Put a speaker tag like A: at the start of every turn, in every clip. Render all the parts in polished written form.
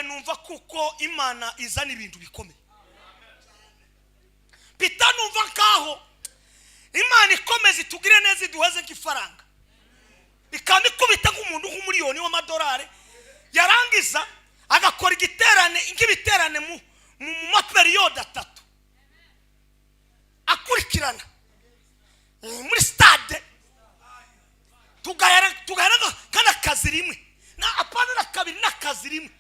A: numva kuko Imana izana ibintu bikomeye. Pita numva kaho Imana ikomeze tugire neza iduheze nk'ifaranga. Ikandi kubita nk'umuntu nk'umiliyoni w'amadolari yarangiza agakora igiterane mu maperiode 3 akurikirana muri stade tugayara kana kazi rimwe na apana kabiri na kazi rimwe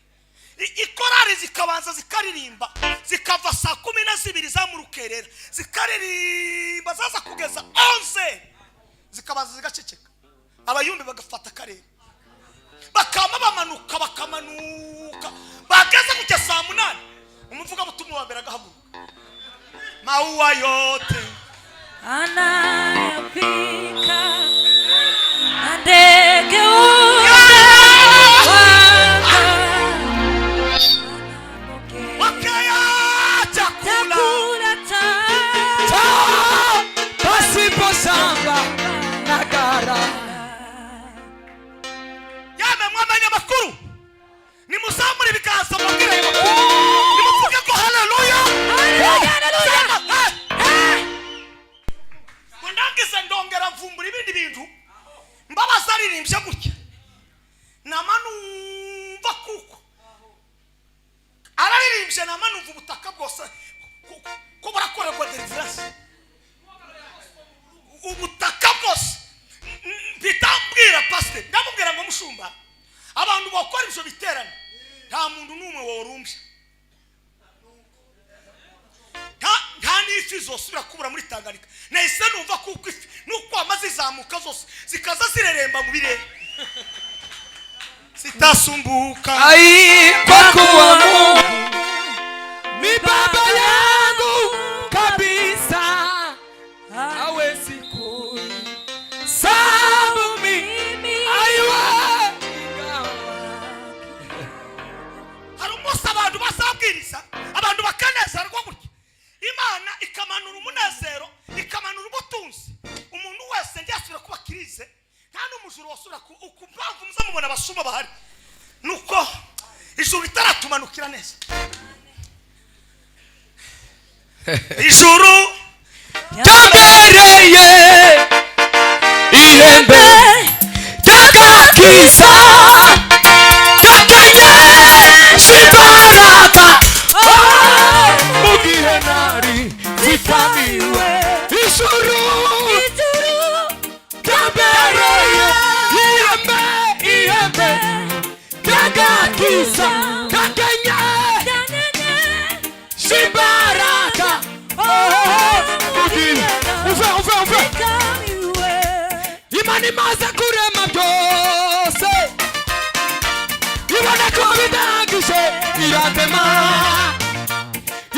A: ikorari zikabanza zikaririmba zikava saa 12 za mu rukerera zikaririmba zaza kugeza 11 zikabanza zigaceceka abayumbe bagafata karere bakama bamanuka bageze kujya saa 8 umuvuga butumwa wa mbere agahaguruka maua yote
B: anayapika ndege
A: wakaya chakula
C: pasipo shamba na gara.
A: Yame mwamanya makuru ni musamuri bikaza mubwire makuru ni muvuge ko haleluya kondangiza ndongera mvumbura ibindi bintu mbabaza aririmbye gutya namanumva kuko araririmbye namanumva ubutaka bwose ko barakorerwa deliverance ubutaka bwose bitambwira pastor ndamubwira ngo mushumba abantu bakora ibyo biterane nta muntu numwe worumbye nta n'ifi zosubira kubura muri Tanganyika nahise numva kuko ifi nuko amazi zamuka zose zikaza zireremba mu birere sitasumbuka
C: Ai kwa kuwa Mungu ni baba yangu kabisa hawezi kuhesabu mimi aiwa
A: harumosa abantu basabwiriza abantu bakanezerwa gutya Imana ikamanura umunezero ikamanura ubutunzi umuntu wese ndyasubira kuba kirize nta n'umujuru wasubira ukumpamvu muzamubona abasuma bahari nuko ijuru ritaratumanukira neza ijuru
C: tambereye ihembe ry'agakiza gakanyesha imbaraga mu gihe nari zitamiwe ijuru tambereye ihembe ry'agakiza gakanyesha imbaraga Imana imaze kurema byose ibona ko bidangije irandema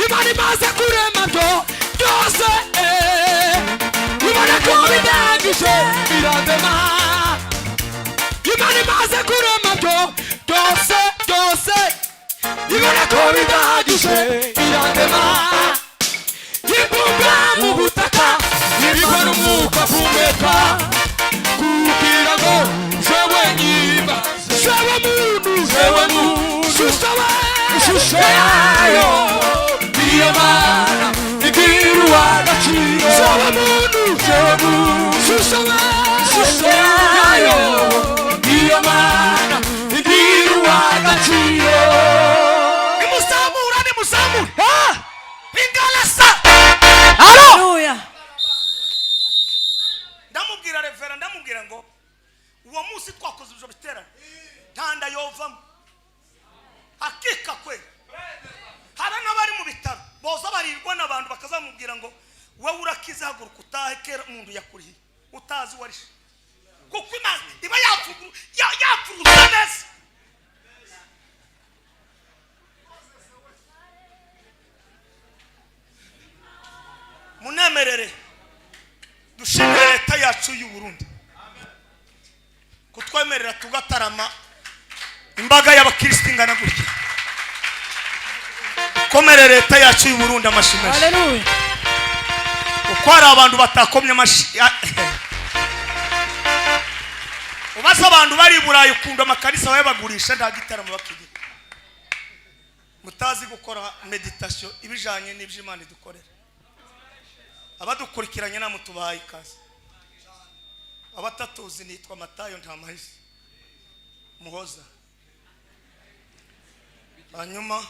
C: Imana imaze kurema byose ibona ko bidangije irandema Imana imaze kurema byose ibona ko bidangije irandema Ibumba mu butaka iriho n'umwuka ahumeka kugira ngo jewe nyimba jewe muntu ishusho yayo iyo Mana igira agaciro jewe muntu ishusho yayo iyo Mana igira agaciro nimuzamura ingalasa
B: haleluya
A: ndamubwira revera ndamubwira ngo uwo munsi twakoze ibyo biterane ntanda yovamo akika kwe hari n'abari mu bitaro boza barirwa n'abantu bakazamubwira ngo wowe urakize haguruka utahe kera umuntu yakuriye utazi warishe kuko Imana iba yapfuruza neza munemerere dushimire leta yacu y'u Burundi kutwemerera tugatarama imbaga y'abakristo ingana gutya komerere leta yacu y'u Burundi amashimeshi
B: haleluya
A: uko ari abantu batakomye amashi ubaza abantu bari Burayi ukunda amakarisa baye bagurisha nta gitaramo bakigira mutazi gukora meditation ibijanye n'ibyo Imana idukorera. Abadukurikiranye namwe tubahaye ikaze. Abatatuzi nitwa Matayo nta mahisi Muhoza. Hanyuma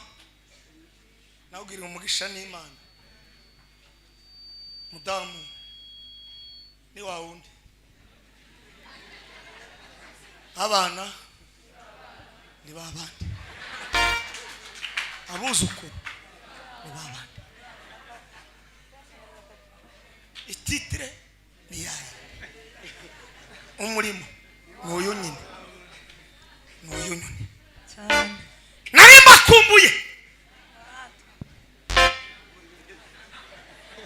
A: nawugiriye umugisha n'Imana. Mudamu ni wawundi. Abana ni babandi. Abuzukuru ni babandi. Ititire ni yaye. Umurimo ni uyu nyine. Ni uyu nyine. Nari makumbuye.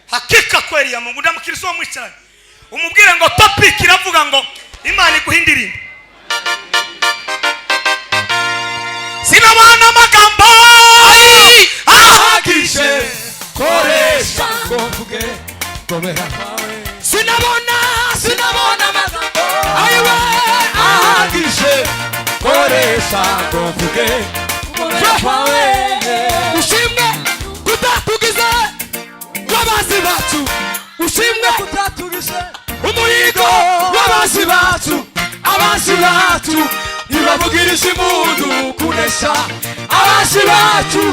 A: Hakika kweli ya Mungu ndamukirizo wo mwicaranye. Umubwire ngo topic iravuga ngo Imana iguhindirinde. Sinabona amagambo
C: ahagije koresha ngo mvuge komera kwawe. Sinabona amagambo ayiwe ahagije koresha ngo mvuge komera kwawe. Ushimwe kutatugize w'abazi bacu, ushimwe kutatugize umuhigo w'abazi bacu. Abazi bacu ntibavugirisha impundu kunesha. Abazi bacu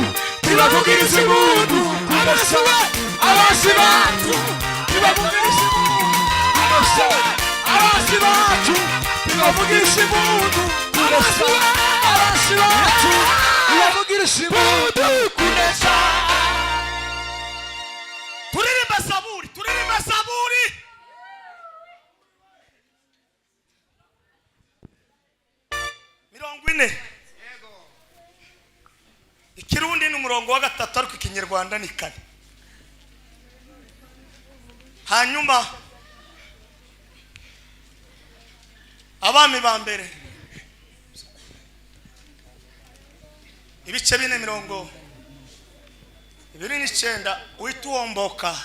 C: ntibavugirisha impundu kunesha. Abazi bacu ntibavugirisha impundu kunesha. Abazi bacu ntibavugirisha impundu kunesha. Abazi bacu ntibavugirisha impundu kunesha.
A: Turirimba Zaburi. Mirongo ine. Ikirundi ni umurongo wa gatatu ariko ikinyarwanda ni kane. Hanyuma abami ba mbere ibice 4:29 uhituomboka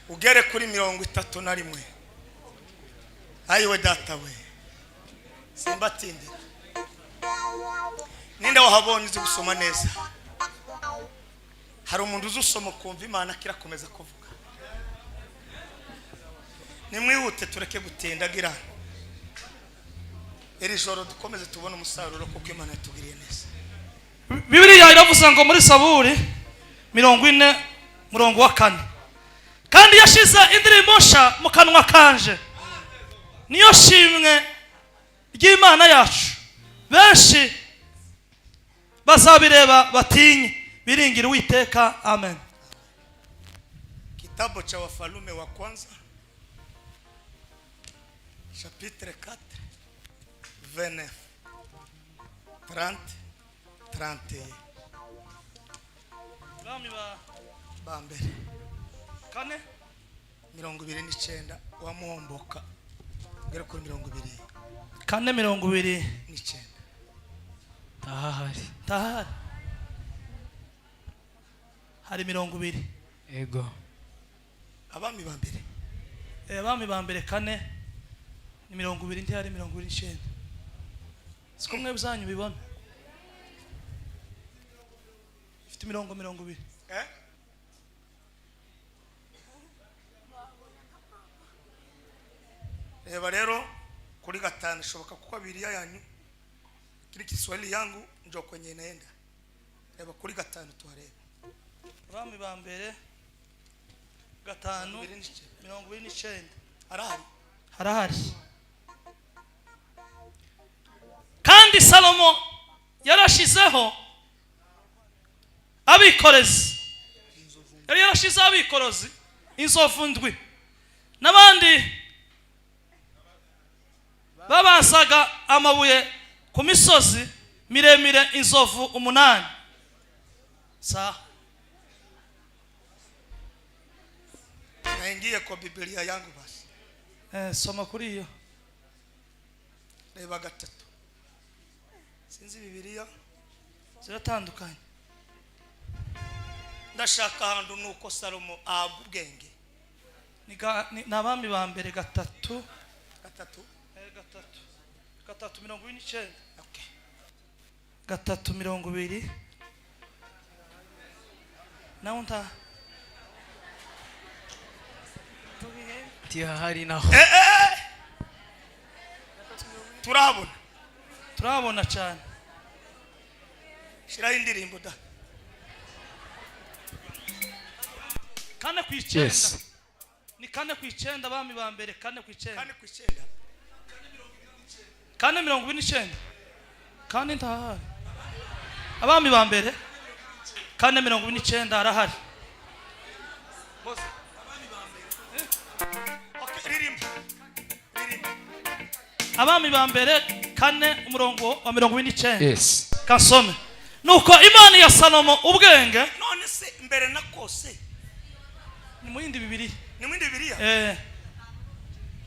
A: ugere kuri 31. Ayiwe data we simbatindira. Ninde wahabonye uzi gusoma neza? Hari umuntu uzusoma kumva Imana kirakomeza kuvuga. Nimwihute tureke gutindagira. Iri joro dukomeze tubone umusaruro kuko Imana yatugiriye neza.
D: Bibiliya iravuga ngo muri Zaburi 40:4 kandi yashize indirimbo nsha mu kanwa kanje, niyo shimwe ry'Imana yacu. Benshi bazabireba batinye biringira Uwiteka. Amen.
A: Kitabu cha Wafalme wa kwanza chapitre 4 29 30 31.
D: Bami
A: ba mbere
D: kane
A: 29 wamuomboka ugere kuri 20
D: kane 29 tahari hari 20.
C: Ego.
A: Abami ba mbere
D: Abami ba mbere kane ni 20 ndi hari 29. Siko mwe bizanyu bibona. Ifite 20.
A: Reba rero kuri gatanu shoboka kuko Bibiliya yanyu kiri Kiswahili yangu njo kwenye inaenda. Reba kuri gatanu tuhareba.
D: Abami ba mbere gatanu 29. Harahari. Kandi Salomo yarashizeho abikorezi. Yarashizeho abikorezi inzovu ndwi n'abandi babasaga amabuye ku misozi miremire inzovu 8.
A: Naingia kwa Biblia yangu basi.
D: Soma kuri iyo.
A: Reba gatatu. Sinzi Biblia
D: ziratandukanye.
A: Ndashaka handu nuko Salomo abugenge.
D: Ni abami ba mbere gatatu. Gatatu 29.
A: Okay.
D: Gatatu 20. nawe nta
C: tihari naho
D: turabona cyane
A: shiraho indirimbo da
D: kane ku icyenda ni kane ku icyenda abami ba mbere kane ku icyenda kane 29 kandi ntahari abami ba mbere kane 29 arahari abami ba mbere kane umurongo wa 29
C: yes
D: kasome nuko imana ya Salomo ubwenge
A: none se mbere na kose
D: ni mu yindi bibiri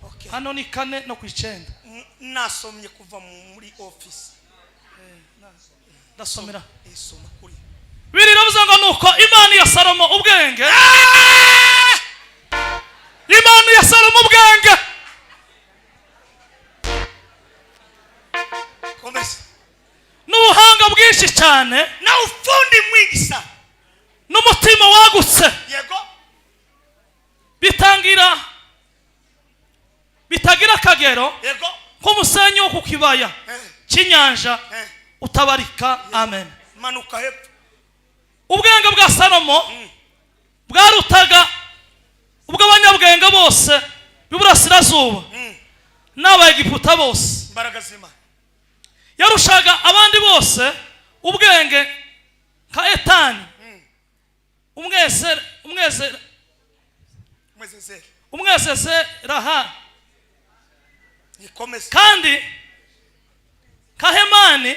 A: okay
D: hano ni kane no ku icyenda
A: nasomye kuva muri office
D: ndasomera
A: isoma kuri
D: biri ravuze ngo nuko imana ya Salomo ubwenge imana ya Salomo ubwenge
A: komeza
D: n'ubuhanga bwinshi cyane
A: na ufundi mwingi sana
D: n'umutima wagutse
A: yego
D: bitagira akagero
A: yego
D: nk'umusenyi wo ku kibaya cy'inyanja utabarika amen
A: manuka hepfo
D: ubwenge bwa Salomo bwarutaga ubw'abanyabwenge bose b'iburasirazuba n'abayegiputa bose
A: imbaraga z'Imana
D: yarushaga abandi bose ubwenge nka Etani umwezezeraha kandi ka Hemani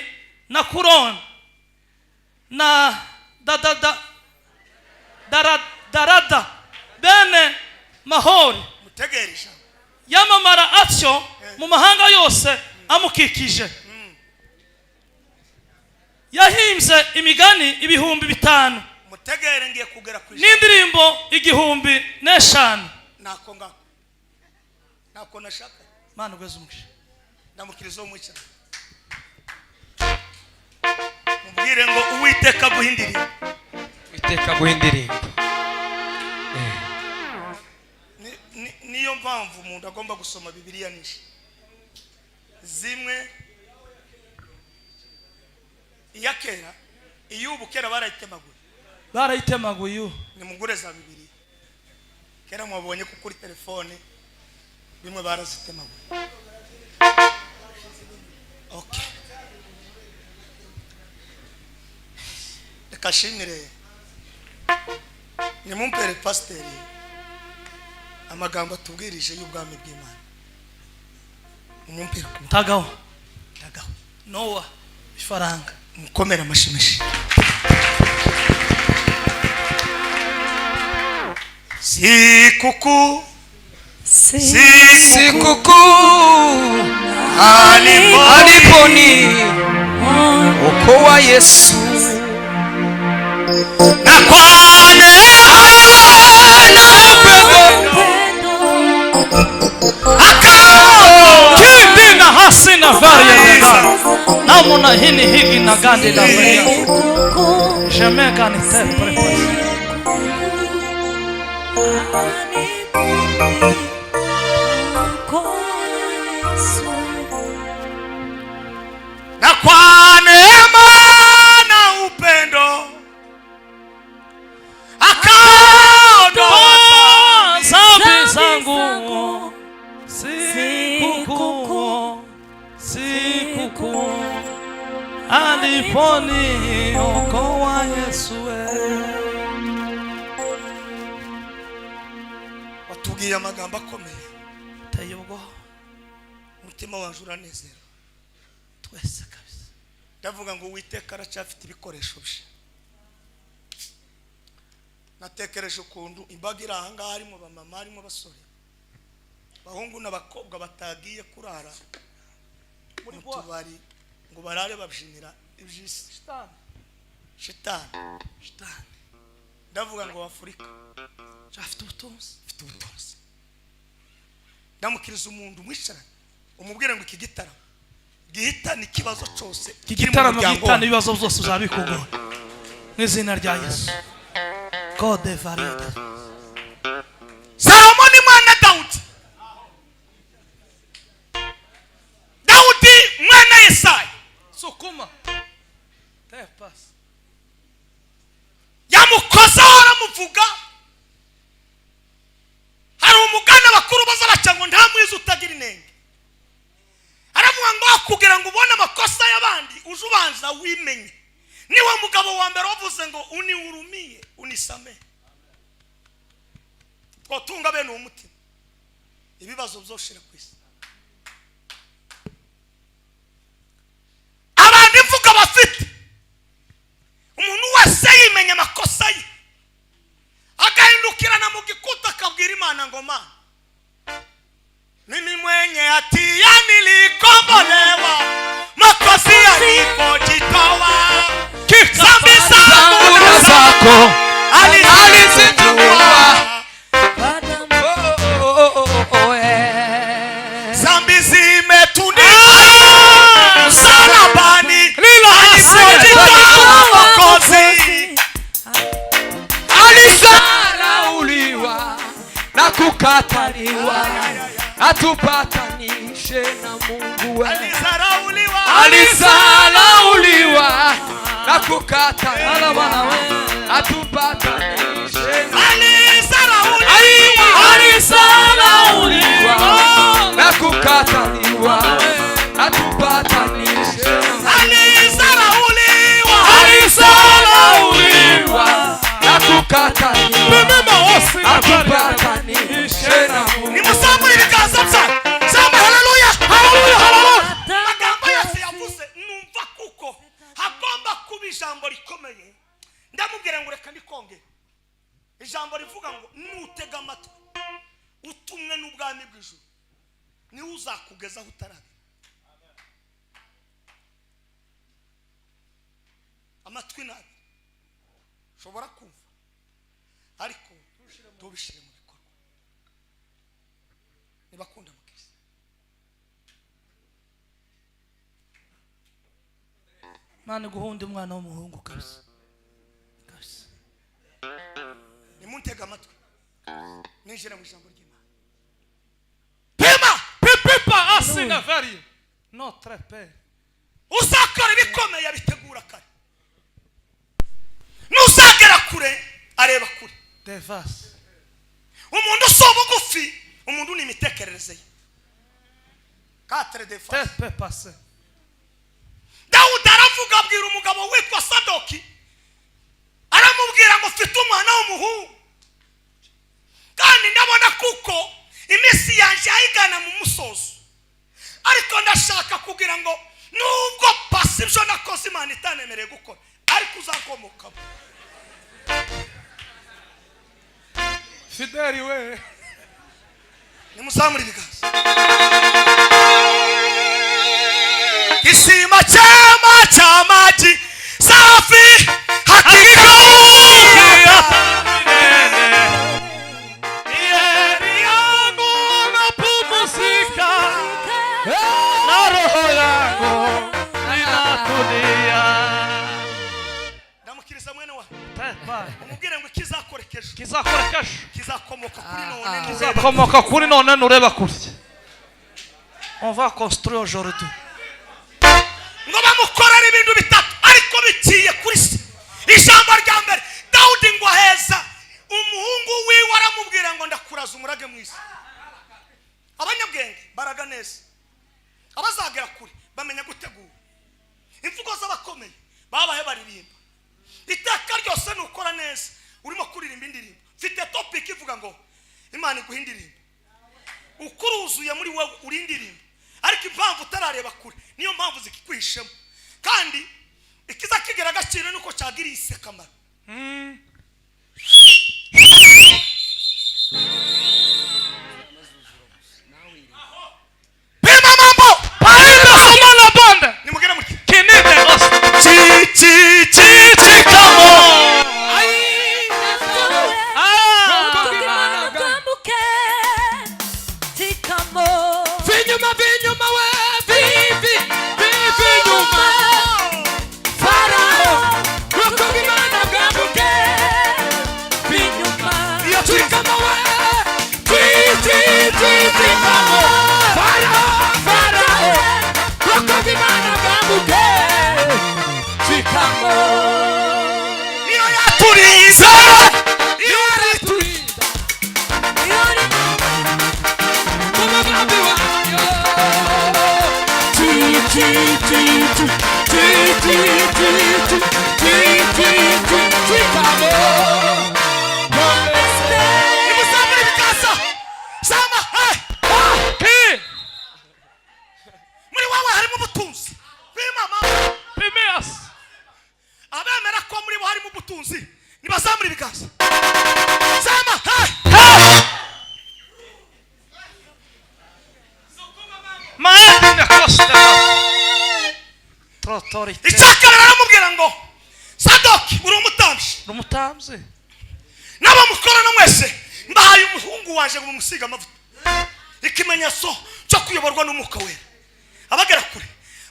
D: na Kuroni na darada bene Mahori
A: mutegereje
D: yamamara atyo mu mahanga yose amukikije yahimbye imigani 5,000
A: mutegere ngiye kugera ku
D: n'indirimbo 1,005
A: nako nashaka
D: mana ugeze umugisha
A: ndamukiriza wo mwicara mubwire ngo Uwiteka guhindirimba niyo mpamvu umuntu agomba gusoma Bibiliya nyinshi zimwe iya kera iy'ubu kera
D: barayitemaguye
A: ni mugure za Bibiliya kera mwabonye ko kuri telefone bimwe barazitemaguye okay kashimire ni mumpere pasiteri amagambo atubwirije y'ubwami bw'Imana umumpere
D: tagaho Noah ifaranga
A: mukomera amashimeshi Sikuku aliponi
C: okoa Yesu
A: na kwa neema
D: kindi na hasi na varia namuna hini higi na gandi la varia jamais gani sempre
A: na kwa neema na upendo akaondoa
D: dhambi zangu sikukuu aliponi okoa Yesu
A: watubwiye amagambo akomeye
D: teye ubwo
A: umutima waje uranezera
D: twese kabisa
A: ndavuga ngo Uwiteka aracyafite ibikoresho bye natekereje ukuntu imbaga iri ahangaha harimo bamama harimo basore bahungu n'abakobwa batagiye kurara muri tubari ngo barare babyinira ibyisi shitani ndavuga ngo Afurika
D: afite ubutunzi
A: ndamukiriza umuntu mwicara umubwire ngo iki gitaramo gihitana ikibazo cyose
D: igitaramo gihitana ibibazo byose uzabikugoye mu izina rya Yesu Code variada.
A: Salomo ni mwana Daudi. Daudi mwana Yesaya.
D: Sukuma. Tepas.
A: Yamukozaho aramuvuga. Hari umugana bakuru baza baca ngo nta mwiza utagira inenge. Aravuga ngo kugira ngo ubone amakosa y'abandi uje ubanza wimenye. Niwe mugabo wa mbere wavuze ngo unihurumiye unisame. Twotunga bene umutima. Ibibazo byoshira kwisi. Abandi mvuga bafite. Umuntu wese yimenya amakosa ye. Agahindukirana mu gikuta akabwira Imana ngo Mana. Mimi mwenye hatia nilikombolewa. Makosa yalipojitoa. Zambi zangu
C: zako
A: alizitambua. Zambi zimetundikwa msalabani. Alipojitoa Mwokozi.
C: alizarauliwa na kukataliwa atupatanishe na Mungu wewe. Alizarauliwa na kukataliwa atupatanishe na alizarauliwa na kukataliwa atupatanishe na alizarauliwa na kukataliwa atupatanishe na Mungu.
A: Nimusambure ibiganza byanyu. Samba haleluya. Haleluya haleluya. Magambo yose yavuze numva kuko hagomba kuba ijambo rikomeye. Ndamubwira ngo reka ndikonge. Ijambo rivuga ngo nutega amatwi utumwe n'ubwami bw'ijuru ni uzakugezaho utarabe. Amatwi nabi shobora kumva ariko tubishire mu bikorwa. Nibakunda mukisi.
D: Mani guhunda umwana w'umuhungu kabisa. Kabisa.
A: Nimuntega amatwi. Ninjira mu ijambo ry'Imana. Pima!
D: Pipa asina vario. No trepe.
A: Uzakora ibikomeye bitegura kare. Nuzagera kure areba kure.
D: Devas.
A: Umuntu soba gufi, umuntu ni imitekerereze ye. Quatre de face.
D: Tepe passe.
A: Daudi aravuga abwira umugabo witwa Sadoki. Aramubwira ngo mfite umwana w'umuhungu. Kandi ndabona kuko imisi yanje ayigana mu musozo. Ariko ndashaka kugira ngo nubwo pasi ibyo nakoze Imana itanemereye gukora ariko uzakomokamo.
D: Fideli we.
A: Nimusamure ibiganza. Kisima chema cha maji safi hakika
D: Yeri yangu napumzika na roho yangu inatulia.
A: Ndamukiriza mwene wa.
D: Tepa.
A: Umubwire ngo kizakorekeje.
D: Kizakorekesha.
A: Kizakomoka kuri none.
D: Kizakomoka kuri none nureba kurya. On va construire aujourd'hui.
A: Ngo bamukorera ibintu bitatu ariko biciye kuri se. Ijambo rya mbere Daudi ngo heza umuhungu wiwe aramubwira ngo ndakuraza umurage mwisi. Abanyabwenge baraga neza. Abazagera kuri bamenya gutegura. Imvugo z'abakomeye babahe baririmba. Iteka ryose nukora neza urimo kuririmba indirimbo. Mfite topic ivuga ngo Imana iguhindirimba. Ukuruzuye muri wewe urindirimba. Ariko impamvu utarareba kure niyo mpamvu zikikwishemo. Kandi ikiza kigera gaciro nuko cyagiriye isekamara. Pima mambo.
D: Paenda samana banda.
A: Nimugera muki.
D: Kinide osta.
A: Kamo.
C: Vinyuma we vivi nyuma Farao Roko bimana bwamuke
A: niyo yaturiza nimuzamure ibikasa sama muri wawe harimo ubutunzi bw'imama
D: Pimeas.
A: abemera ko muri bo harimo ubutunzi nibazamure ibikasa sama
D: Maende Costa. Trotorite.
A: icyakabiri aramubwira ngo Sadoki uri umutambyi
D: Rumutamze.
A: n'abamukorana mwese mbahaye umuhungu waje ngo mumusiga amavuta ikimenyetso cyo kuyoborwa n'umwuka wera abagera kure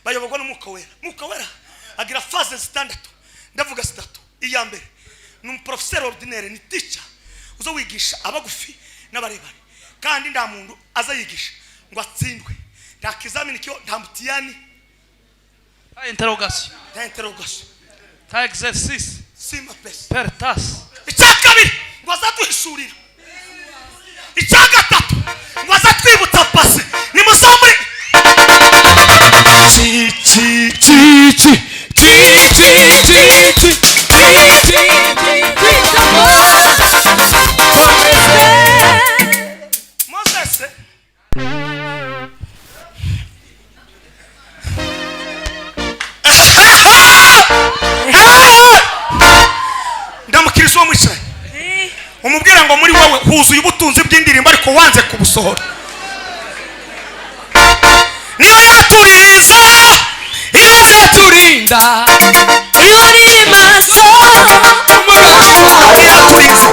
A: bayoborwa n'umwuka wera umwuka wera agira faze zitandatu ndavuga zitatu iya mbere ni umuprofeseri ordinaire ni teacher uzo wigisha abagufi n'abarebare kandi nta muntu aza yigisha ngo atsindwe nta kizamini cyo nta mutiyani
D: Ta interrogation.
A: nta interrogation
D: Ta exercice.
A: sima pesa
D: Per tas.
A: icyakabiri ngo azaduhishurira icyagatatu ngo azatwibutsa pasi nimuzamure Moses ndamukiriza uwo mwicaye umubwira ngo muri wowe huzuye ubutunzi bw'indirimbo ariko wanze kubusohora niyo yaturiza iyo yaturinda
B: iyo uri maso
A: niyo yaturiza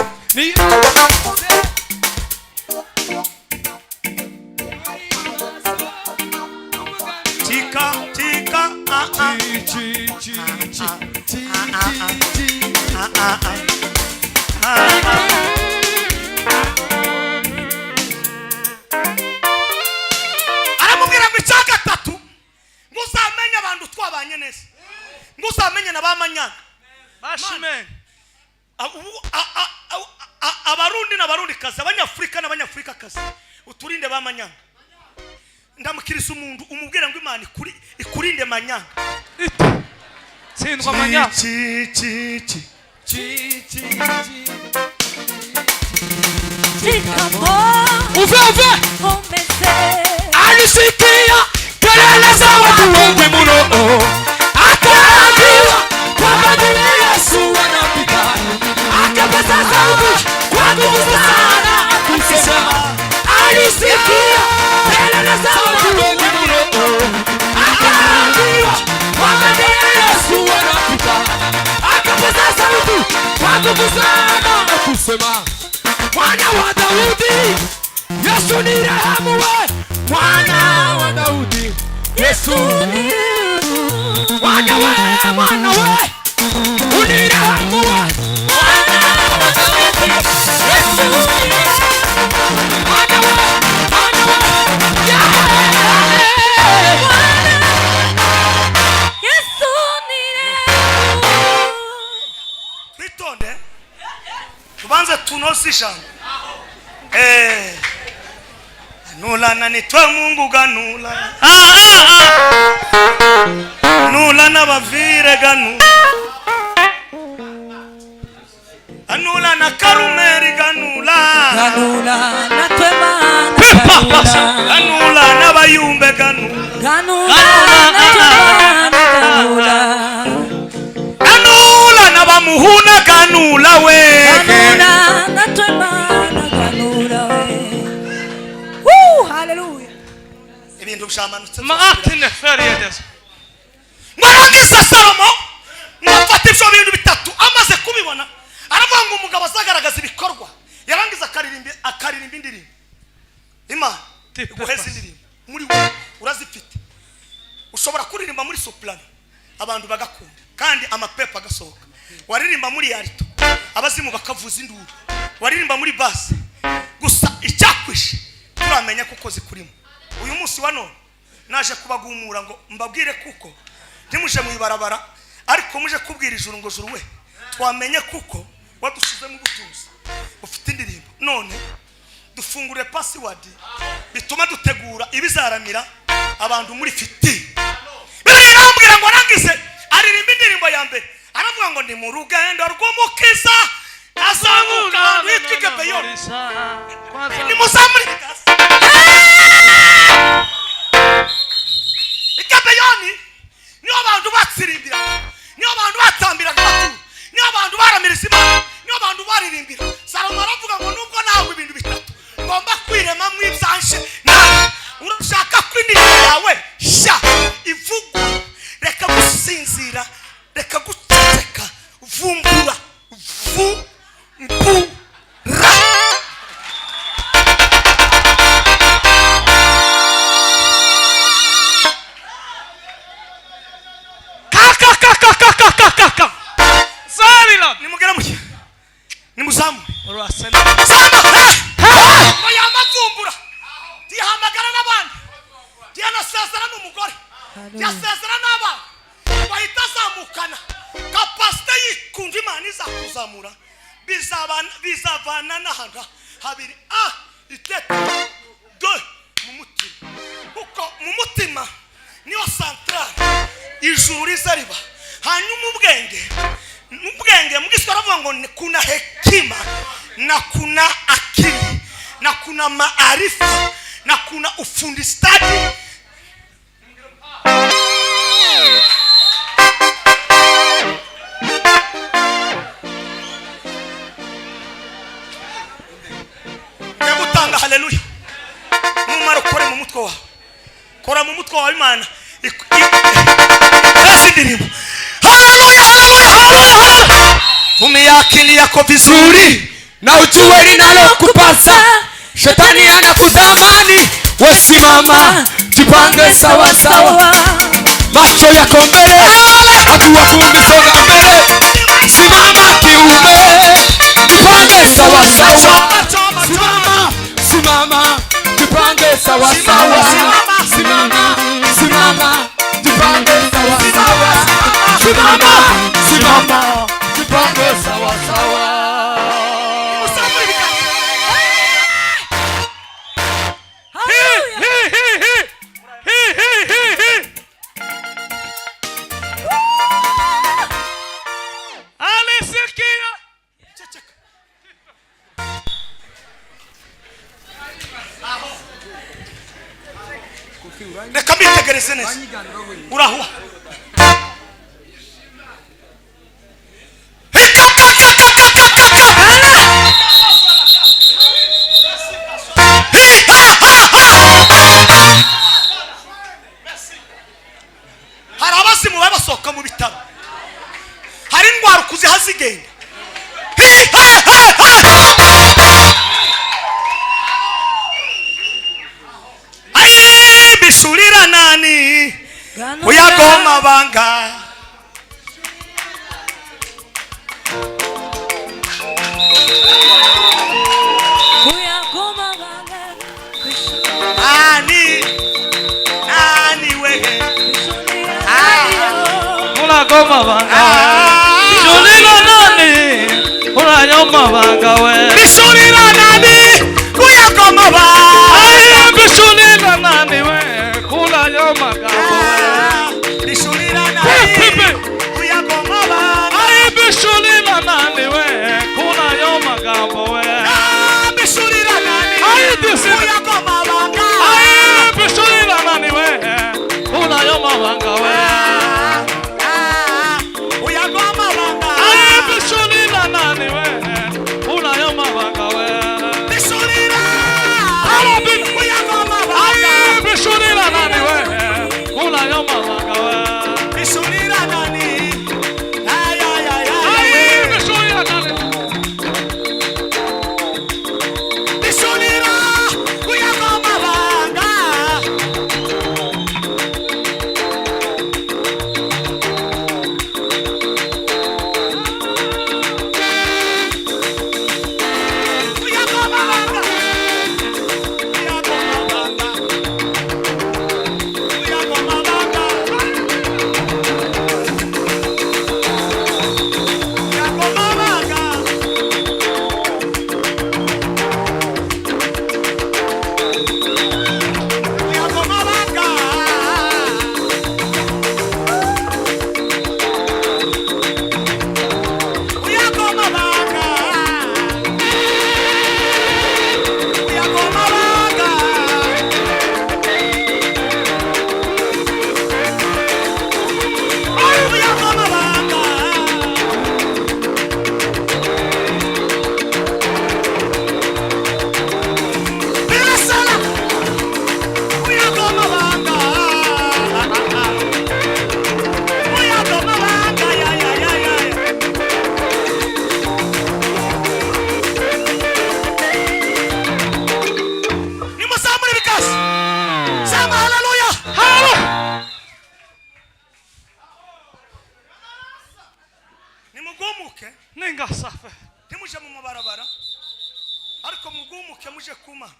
A: tika tika aramubwira ngo icyagatatu ngo uzamenye abantu twabanye neza ngo uzamenye na bamanyanga
D: Bashimen.
A: abarundi n'abarundikazi abanyafurika n'abanyafurikakazi uturinde bamanyanga ndamukirisa umuntu umubwira ngo Imana ikurinde manyanga
D: Sindwa manya.
C: Uve
B: komeze
C: alisikia kelele za watu wengi mno, akaambiwa kwamba jina Yesu anapita, akapaza sauti kwa nguvu sana akisema, alisikia kelele za watu wengi mno, akaambiwa kwamba jina Yesu anapita, akapaza sauti kwa nguvu sana akisema, mwana wa Daudi, Yesu ni rehemu we, mwana wa Daudi, Yesu ni mwana we, unirehemu we, mwana wa Daudi, Yesu ni mwana we,
B: Yesu ni rehemu.
A: twitonde tubanze tunoze ijambo nula na nitwe Mungu ganula nula na bavire ganula anula na Karumeri ganula
B: natwe
A: anula na bayumbe ganula anula na bamuhuna ganula we
B: hallelujah.
A: ibintu bishamanutse
D: Maatine feriedes.
A: mwarangiza Salomo mwafata ibyo bintu bitatu amaze kubibona aravuga ngo umugabo azagaragaza ibikorwa yarangiza akaririmba indirimbo Imana iguheza indirimbo muri we urazifite ushobora kuririmba muri soprano abantu bagakunda kandi amapepa agasohoka waririmba muri alto abazimu bakavuza induru waririmba muri bass gusa icyakwishe turamenya kuko zikurimo. Uyu munsi wa none naje kubagumura ngo mbabwire kuko ntimuje mu ibarabara ariko muje kubwira ijuru ngo juru we twamenye kuko wadushize mu butuzi ufite indirimbo. None dufungure password bituma dutegura ibizaramira abantu muri fiti. Birambwira ngo rangize aririmba indirimbo ya mbere aravuga ngo ndi mu rugendo rw'umukiza azamuka witwike peyo ni muzamuri ikapeyoni niyo abantu batsirimbira niyo abantu batambira gatatu niyo abantu baramiriza Imana niyo abantu baririmbira. Salomo aravuga ngo nubwo nawe ibintu bitatu ngomba kwirema mu ibyanshe nawe urashaka kwinira yawe sha ivugwa reka gusinzira reka guceceka vumbura vumbura nimugera muke nimuzamu
D: urasena
A: yamavumbura dihamagara n'abandi diyanasezera n'umugore yasezera n'abana bahita zamukana kapasite yikunda Imana izakuzamura bizavana n'ahanga habiri iteka mu mutima kuko mu mutima niyo centrale ijuru riza riba. Hanyuma ubwenge mugiswa aravuga ngo kuna hekima na kuna akili na kuna maarifa na kuna ufundi stadi. Ndagutanga haleluya. Numara kore mu mutwe wawe. Kora mu mutwe wawe Imana. Ndirimbo. Haleluya haleluya haleluya. Tumia akili yako vizuri
C: na ujue linalokupasa. Shetani anakutamani, wesimama jipange sawa sawa. Macho yako mbele, hatua 10 songa mbele. Simama kiume, jipange sawa sawa. Simama jipange sawa sawa. Simama jipange sawa sawa. Simama jipange sawa sawa.
A: Reka mbitegereze neza urahuha hari abasimu babasohoka mu bitaro hari indwara ukuze hazigenda bishurira nani uyagoma banga nani wewe
D: unagoma banga bishurira nani unagoma banga we
A: bishurira nani uyagoma banga
D: bishurira nani we unagoma banga we
A: bishurira nani uyagoma banga
D: bishurira nani we unagoma banga we
A: bishurira nani uyagoma banga
D: bishurira nani we unagoma banga we uyagoma banga bishurira nani we unagoma
A: mugumuke
D: ninga safe
A: ntimuje mu mabarabara ariko mugumuke muje kuma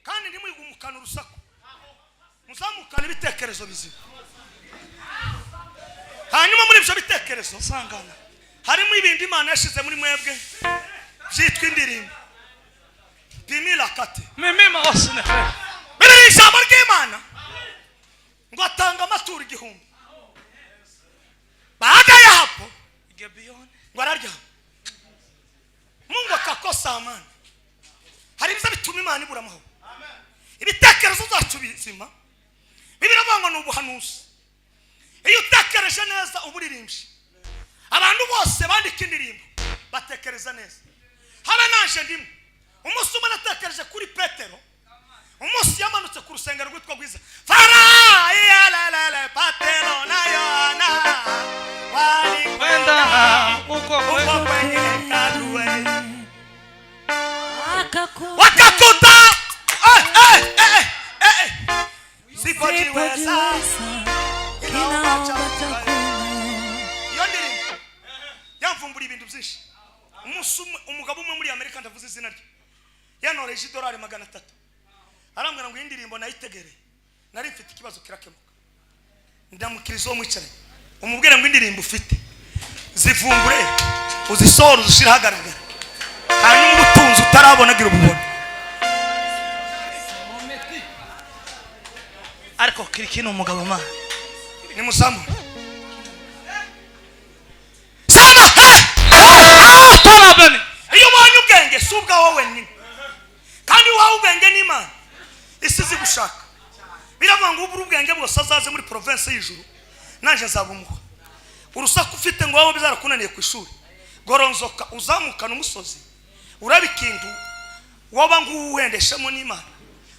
A: kandi ntimwigumukana urusaku muzamukana ibitekerezo bizima hanyuma muri ibyo bitekerezo
D: sangana
A: harimo ibindi Imana yashize muri mwebwe byitwa indirimbo bimila kate
D: mimima osne
A: biri ijambo ry'Imana ngo atanga amaturo 1000 baada ya hapo
D: gebione
A: ngo ararya Mungu akakosa amani hari biza bituma Imana ibura amahoro ibitekerezo zacu bizima bibiravuga ngo n'ubuhanuzi iyo utekereje neza uburirimbyi abantu bose bandika indirimbo batekereza neza habe nanje ndimo umunsi umwe natekereje kuri Petero umunsi yamanutse ku rusengero rwitwa Gwiza fara la Petero na Yohana wali
D: wenda uko
A: kwenye kaduwe
B: akakuta
A: wakakuta sipojiweza
B: kinaomba chakula
A: iyo ndirimbo yamvumbura ibintu byinshi umunsi umugabo umwe muri Amerika ndavuze izina rye yanoreje $300 arambwira ngo iyi ndirimbo nayitegere nari mfite ikibazo kirakemuka ndamukirizo mwicaranye umubwire ngo indirimbo ufite zivumbure uzisohora uzishira hagaragara hanyuma ubutunzi utarabona gira ububona
D: ariko kirikino umugabo ma
A: ni musamu
D: tarabeni
A: iyo ubonye ubwenge si ubwawe wenyine kandi wawe ubwenge n'Imana isizi gushaka biravuga ngo ubura ubwenge bwose azaze muri province y'ijuru nanje nzabumuha urusaku ufite ngo wowe bizarakunaniye ku ishuri goronzoka uzamukana umusozi urabikindu woba nguwendeshemo n'Imana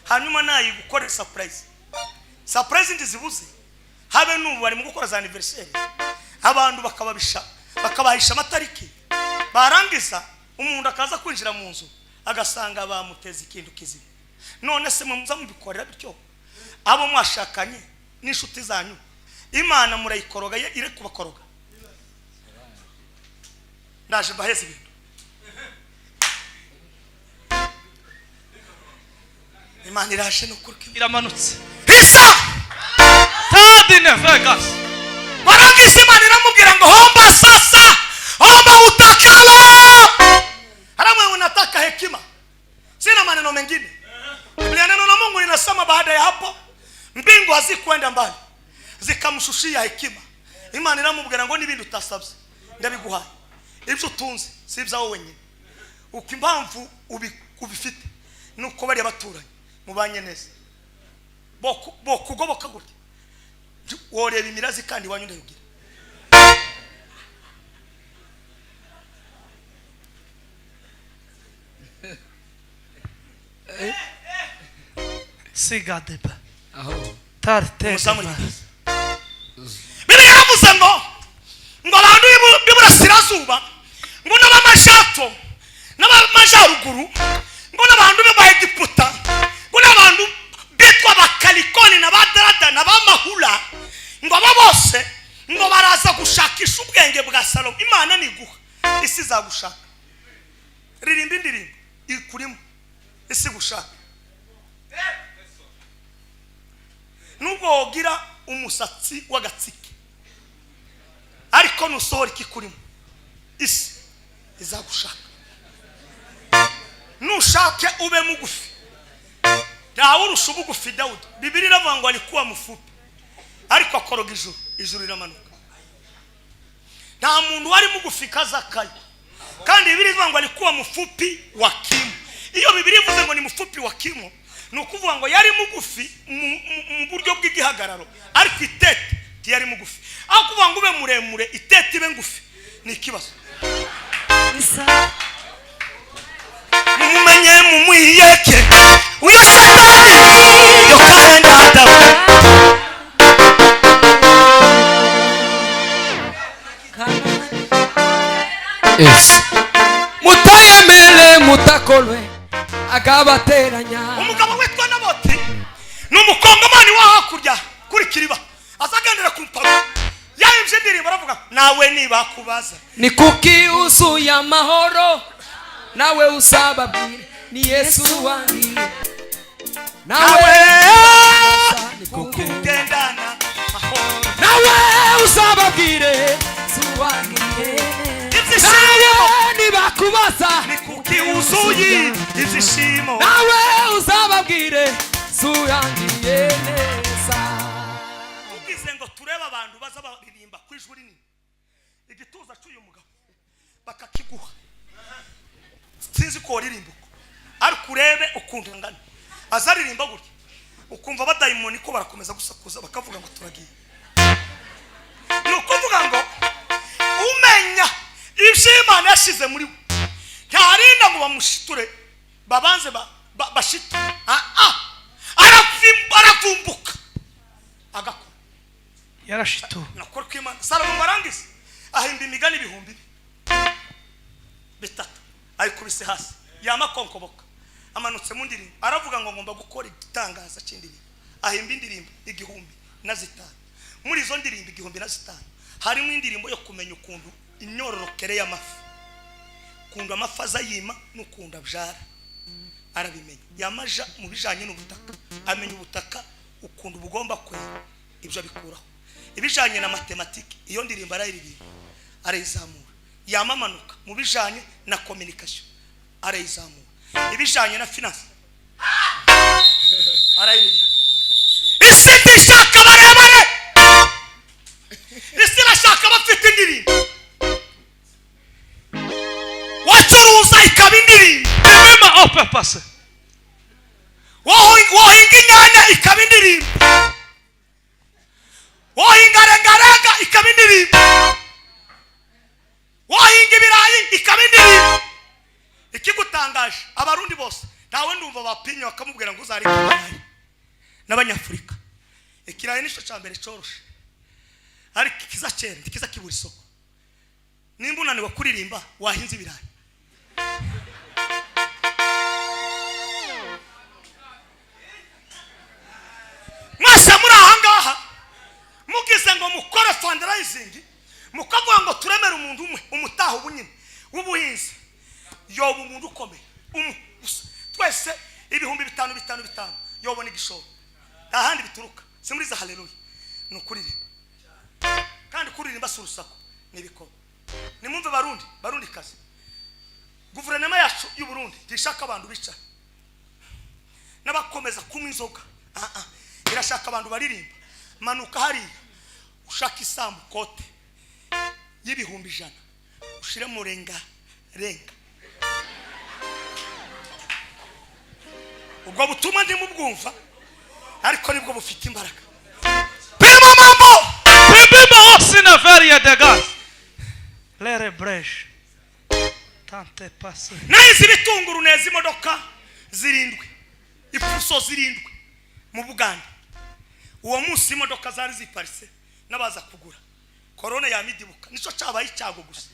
A: hanyuma nayi gukora surprise ndizibuze habe n'ubu bari mu gukora za anniversaire abantu bakabahisha amatariki barangiza umuntu akaza kwinjira mu nzu agasanga bamuteza ikintu kizima none se muza mubikorera bityo abo mwashakanye n'inshuti zanyu Imana murayikoroga ire kubakoroga ndaje baheze ibintu Imana irashe no kurika
D: iramanutse
A: hisa
D: tadine Vegas
A: barangiza Imana iramubwira ngo homba sasa homba utakalo haramwe unataka hekima sina maneno mengine Biblia neno la Mungu linasema baada ya hapo mbingu hazikwenda mbali zikamshushia hekima Imana iramubwira ngo nibindi utasabye ndabiguhaye ibyo utunze si ibyawe wenyine uko impamvu ubifite nuko bari abaturanye mubanye neza bo kugoboka gute woreba imirazi kandi wanyu ndayugira
D: sigadeba
C: aho
D: tarte
A: Biblia yaravuze ngo abantu b'iburasirazuba ngo n'abamajyepfo n'abamajyaruguru ngo n'abantu b'Egiputa ngo n'abantu bitwa bakalikoni n'abadarada n'abamahula ngo abo bose ngo baraza gushakisha ubwenge bwa Salomo Imana niguha isi zagushaka ririmba indirimbo ikurimo isi gushaka nubwo wogira umusatsi w'agatsike ariko nusohora ikikurimo isi izagushaka nushake ube mugufi dawe urusha ubugufi Dawudi Biblia iravuga ngo alikuwa mfupi ariko akoroga ijuru riramanuka nta muntu wari mugufi kazakaye kandi Biblia iravuga ngo alikuwa mfupi wa kimo iyo Biblia ivuze ngo ni mfupi wa kimo nukuvuga ngo yari mugufi mu buryo bw'igihagararo ariko itete yari mugufi aho kuvuga ngo ube muremure itete ibe ngufi ni ikibazo mumenye mumwiyeke uyo satani yo kaenda dawe
C: mutayemere mutakolwe agabateranya
A: umugabo witwa Naboti n'umukongomani wa hakurya kuri Kiriba azagendera ku mpago barangije indirimbo baravuga nawe nibakubaza
C: ni kuki uzuye amahoro nawe uzababwire ni Yesu wangiye nawe ni kuki
A: ugendana mahoro
C: nawe uzababwire Yesu wangiye nawe nibakubaza
A: ni kuki uzuye izishimo
C: nawe uzababwire Yesu wangiye neza.
A: ugize ngo turebe abantu baza baririmba ku ijwi rinini igituza cy'uyu mugabo bakakiguha sinzi ko ririmba uko ariko urebe ukuntu ngana azaririmba gutya ukumva abadayimoni ko barakomeza gusakuza bakavuga ngo turagiye ni ukuvuga ngo umenya ibyo Imana yashize muri we ntarinda ngo bamushiture babanze bashiture aravumbuka agakora
D: yarashitura
A: nakora ko Imana Salomo barangiza ahimba imigani ibihumbi bitatu ayikubise hasi yamakonkoboka amanutse mu ndirimbo aravuga ngo ngomba gukora igitangaza cy'indirimbo ahimba indirimbo igihumbi na zitanu muri izo ndirimbo igihumbi na zitanu harimo indirimbo yo kumenya ukuntu imyororokere y'amafi ukunda amafi azayima n'ukunda abyara arabimenya yamaja mu bijanye n'ubutaka amenya ubutaka ukunda bugomba kwera ibyo bikuraho ibijanye na matematike iyo ndirimbo arayiririmba arayizamura yamamanuka mu bijanye na communication arayizamura ibijanye na finance arayiririmba isi ndishaka barebare isi irashaka bafite indirimbo wacuruza ikaba indirimbo
D: mema ope pase
A: wohinga inyanya ikaba indirimbo wohinga rengarenga ikaba indirimbo wohinga ibirayi ikaba indirimbo ikigutangaje abarundi bose ntawe ndumva bapinye bakamubwira ngo uzareka ibirayi n'abanyafurika ikirayi nisho cyambere coroshe ariko kiza cyera kiza kibura isoko nimba unaniwe kuririmba wahinze ibirayi mwese muri ahangaha mugize ngo mukore fundraising mukavuga ngo turemere umuntu umwe umutaha ubunyine w'ubuhinzi yoba umuntu ukomeye twese ibihumbi bitanu yobona igishoro ahandi bituruka si muri za haleluya ni ukuririmba kandi kuririmba si urusaku n'ibikoro nimumve barundi kazi guverinoma yacu y'u Burundi ntishaka abantu bicara n'abakomeza kunywa inzoga irashaka abantu baririmba manuka hariya ushaka isambu kote y'ibihumbi 100 ushire mu renga ubwo butumwa ndi mubwumva ariko nibwo bufite imbaraga pima mambo
D: pima osina varia de gas lere bresh tante passe
A: naizi bitunguru neza imodoka zirindwi ifuso zirindwi mu Buganda uwo munsi imodoka zari ziparitse nabaza kugura corona yamidibuka nico cyabaye icyago gusa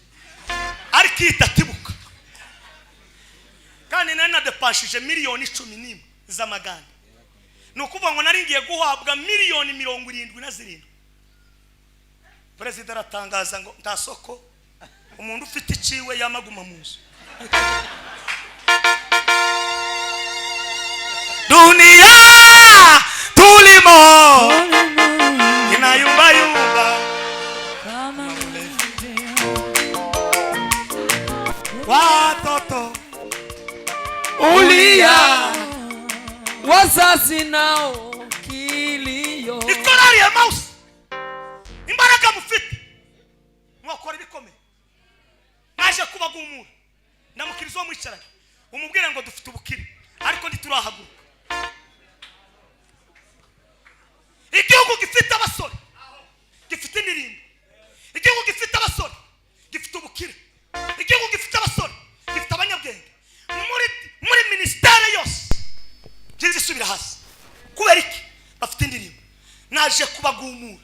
A: ariko itatibuka kandi nana depashije miliyoni 11 z'amagana nukuvuga ngo naringiye guhabwa miliyoni 77 President aratangaza ngo ntasoko umuntu ufite iciwe yamaguma muzo dunia tulimo inayumba watoto
C: ulia wazazi nao kilio
A: ikorari ya mouse imbaraga mufite mwakora ibikomeye naje kubagumura namukirizo mwicaranye umubwire ngo dufite ubukire ariko ntiturahaguruka igihugu gifite abasore gifite indirimbo igihugu gifite abasore gifite ubukire igihugu gifite abasore gifite abanyabwenge muri ministere yose jinzi subira hasi kubera iki bafite indirimbo naje kubagumura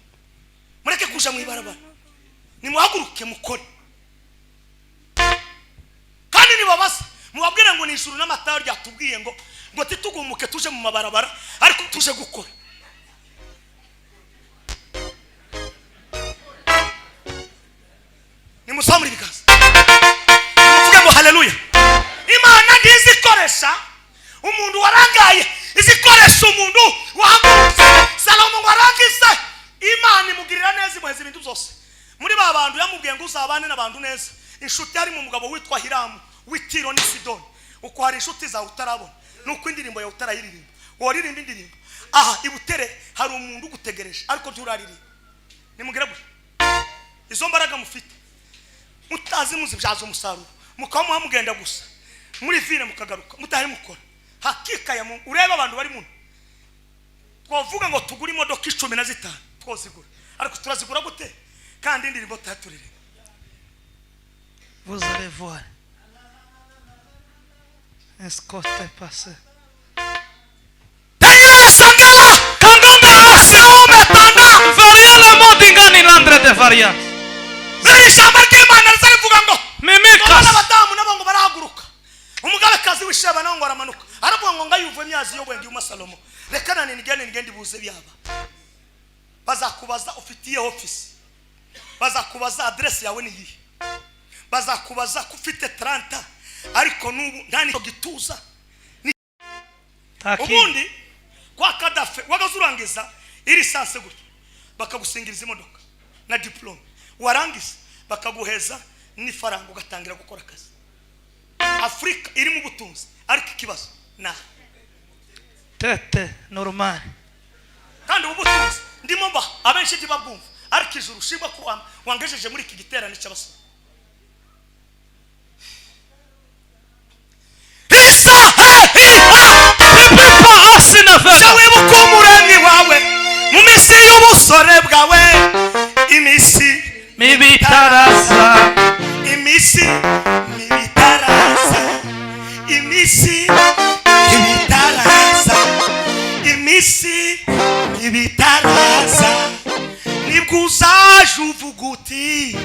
A: mureke kuja mu ibarabara nimuhaguruke mukore kandi nibabaza mubabwire ngo nijuru n'amatayo ryatubwiye ngo titugumuke tuje mu mabarabara ariko tuje gukora Musamuri bikaza. Muvuge ngo haleluya. Imana ntizikoresha umuntu warangaye, izikoresha umuntu wahagurutse. Salomo warangiza, Imana imugirira neza imuheza ibintu byose. Muri ba bantu yamubwiye ngo uzabane n'abantu neza. Inshuti yari mu mugabo witwa Hiramu w'Itiro ni Sidoni. Uko hari inshuti zawe utarabona, nuko indirimbo yawe utarayiririmba. Waririmba indirimbo. Aha ibutere hari umuntu ugutegereje ariko nturaririmba. Nimugire gutya. Izo mbaraga mufite mutazi muzibyaza umusaruro, mukamuha mugenda gusa muri vile mukagaruka mutahe mukora hakika ya ureba abantu bari muno. Twavuga ngo tugura imodoka 15 twozigura, ariko turazigura gute kandi indirimbo taturire.
D: Vous allez voir. Escote passe.
A: Sangala kanganga saume tanda
D: Varia la modingani landre de varia.
A: Ijambo ry'Imana rivuga ngo
D: Mimika.
A: Abadamu nabo ngo barahaguruka. Umugabekazi w'Isheba nawe ngo aramanuka. Aravuga ngo ngayuve imyazi yo bwenge y'umusalomo. Reka nani nigende buze byaba. Bazakubaza ufitiye office. Bazakubaza address yawe ni yihe. Bazakubaza kufite 30 ariko nubu ntani gituza. Ubundi kwa Kadafe wagazurangiza iri sanse gutya. Bakagusingiriza imodoka na diplome. Warangiza bakaguheza n'ifaranga ugatangira gukora akazi. Afrika iri mu butunzi ariko ikibazo na
D: Tete normal.
A: kandi ubutunzi ndimo mba abenshi tibabumva ariko ijuru shimba ko wangejeje muri iki giterane cy'abasore.
D: Pipa asina vela.
A: Shawe bukumuremyi wawe mu misi y'ubusore bwawe imisi
D: Mibitaraza.
A: imisi mibitaraza imisi mibitaraza imisi mibitaraza nibwo uzaje uvuga uti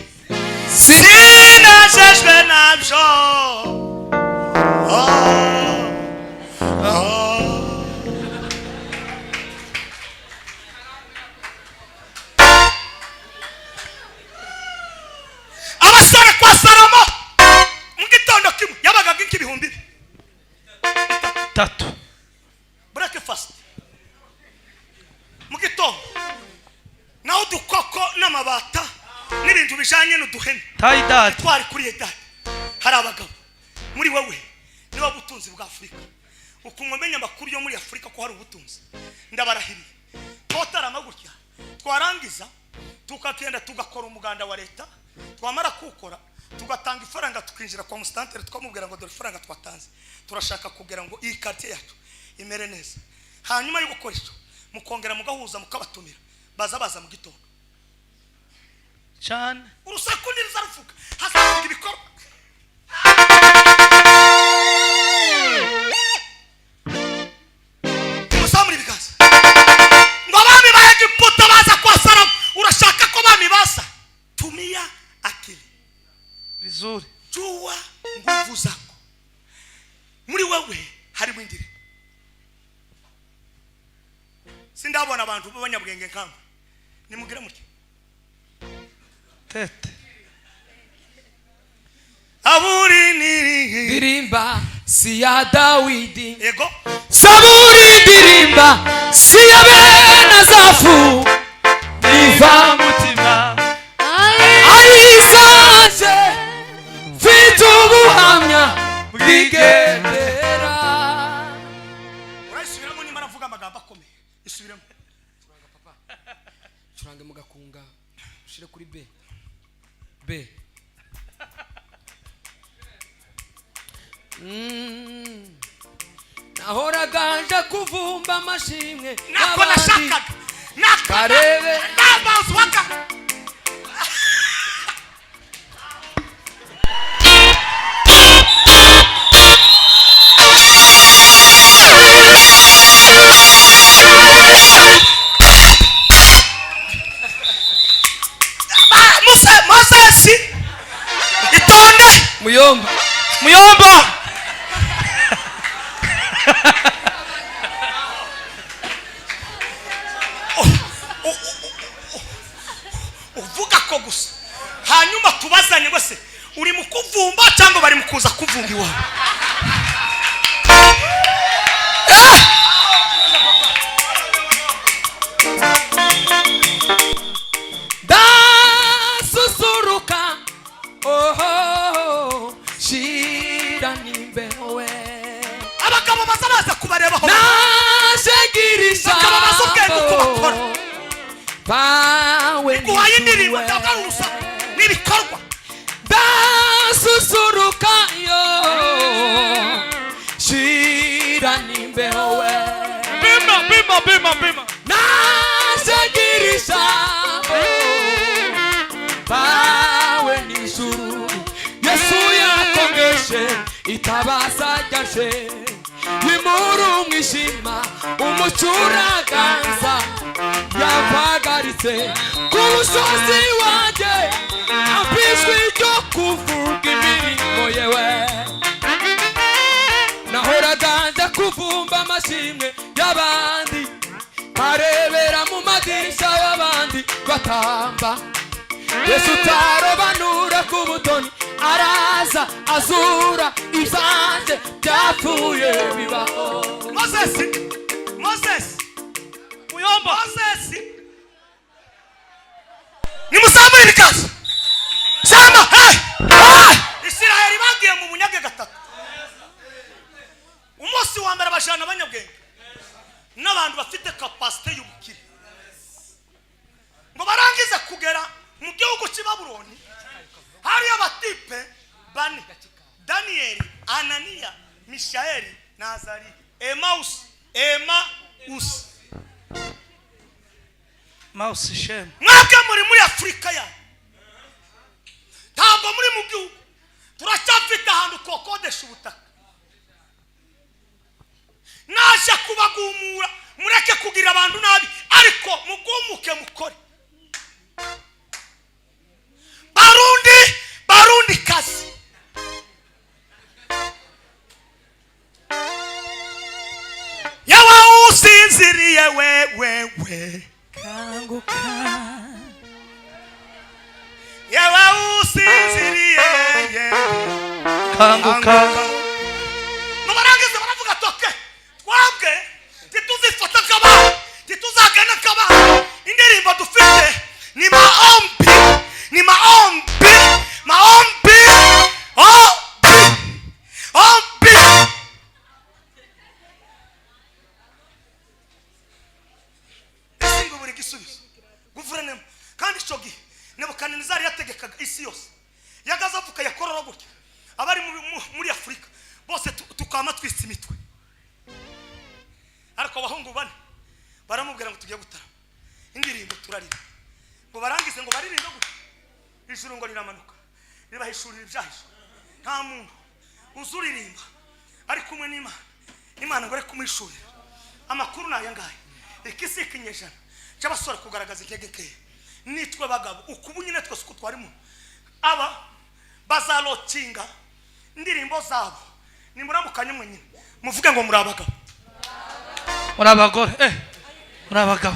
A: sinejejwe nabyo. Abasore kwa Salomo mu gitondo kimwe yabaga nk'ibihumbi
D: 3.
A: breakfast mu gitondo naho dukoko n'amabata n'ibintu bijanye n'uduhene
D: Taidad.
A: twari kuri edad. Hari abagabo muri wewe niba butunzi bwa Afrika ukumumenya makuru yo muri Afrika ko hari ubutunzi ndabarahiriye totarama gutya twarangiza tukagenda tugakora umuganda wa leta. Twamara kukora tugatanga ifaranga tukinjira kwa mustantere twamubwira ngo dore ifaranga twatanze turashaka kugera ngo iyi quartier yacu imere neza. Hanyuma yo gukora icyo mukongera mugahuza mukabatumira baza mu gitondo
D: Chan.
A: urusaku nirizarufuka hasavuga ibikorwa. Musamuri bikaza ngo abami ba Egiputa baza kwa Salomo. Urashaka ko bami basa tumia akili
D: Vizuri.
A: jua nguvu zako muri wewe harimo indire. Sindabona abantu b'abanyabwenge nkamba nimugire muti
D: Tete.
A: aburi niri
C: Dirimba si ya Dawidi.
A: ego
C: Saburi dirimba si ya Benazafu. Diva
D: Mutima.
C: ayisaje mfite ubuhamya bw'igendera.
A: urayisubiramo nimba navuga amagambo akomeye isubiramo.
C: Curange mugakunga ushire kuri B. Nahoraga nje kuvumba amashimwe
A: Nako nashakaga nako
C: Karebe.
A: nabazi waka Moses itonde
C: Muyomba.
A: uvuga ko gusa hanyuma tubazanye ngo se uri mu kuvumba cyangwa bari mu kuza kuvumba iwawe.
C: Dasusuruka oh shira nimbewe
A: abagabo bazabaza kubarebaho
C: nashegirisha
A: bakaba bazubwenge uko bakora
C: bawe
A: guhaye indirimbo ndagarusa n'ibikorwa.
C: Dasusuruka yo shira nimbewe
D: bima
C: nashegirisha bawe nijuru Yesu yakongeshe itabaza ryaje imuru mwishima umucuraganza yapagaritse ku bushobozi wanjye apishwe ryo kuvuga imirimo yewe nahoraga njya kuvumba amashimwe y'abandi arebera mu madirisha y'abandi batamba. Yesu tarobanura ku butoni araza azura ibyanjye byapfuye bibaho.
A: Moses
D: muyomba
A: nimusambure ibikazo samba Isiraheli bagiye mu bunyage gatatu. Umunsi wa mbere bashana abanyabwenge n'abantu bafite capacity y'ubukire ngo barangize kugera mu gihugu cy'i Babuloni. Hari abatipe bane: Daniel, Ananiya, Mishaeli na Azariya. Emmaus
D: shem
A: mwaka muri Afrika ya ntabwo muri mu gihugu turacyafite ahantu twokodesha ubutaka. Naje kubagumura mureke kugira abantu nabi ariko mugumuke mukore. Barundi kazi yawa usinziriye wewe
B: kanguka
A: yawa usinziriye
D: kanguka
A: mubarangiza baravuga toke twabwe tituzifata kaba tituzagana kaba. Indirimbo dufite ni maombi isingo buri gisubizo guverinoma kandi shogi Nebukadinezari yategekaga isi yose yagaza avuka yakorora gutya abari muri Afrika bose tukama twise imitwe. Ariko abahungu bane baramubwira ngo tugiye gutarama indirimbo turarira ngo barangize ngo baririmbe gutya ijuru ngo riramanuka ribahishurira ibyahisho. Nta muntu uzuririmba ariko umwe n'Imana ngo reka kumwishurira amakuru naya ngaye ikisi kinyejana cy'abasore kugaragaza ikegeke nitwe bagabo ukubu nyine twese ko twarimo aba bazalotinga indirimbo zabo ni muramukanye mwenyine muvuge ngo muri abagabo
D: muri abagore muri abagabo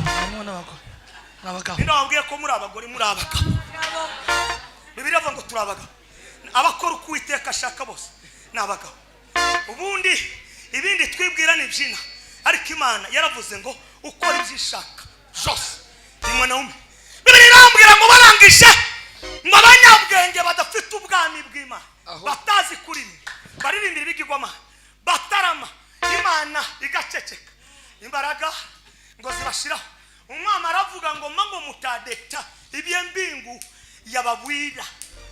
A: nino wabwiye ko muri abagore muri abagabo. Bibiliya ivuga ngo turi abagabo abakora uko Uwiteka ashaka bose ni abagabo. Ubundi ibindi twibwira ni byina ariko Imana yaravuze ngo ukora ibyishaka byose ni mwanaume. Bibiliya irambwira ngo barangishe ngo abanyabwenge badafite ubwami bw'Imana batazi kuririmba baririmbira ibigirwamana batarama Imana igaceceka imbaraga ngo zibashiraho. Umwami aravuga ngo mango mutadeta ibye mbingu yababwira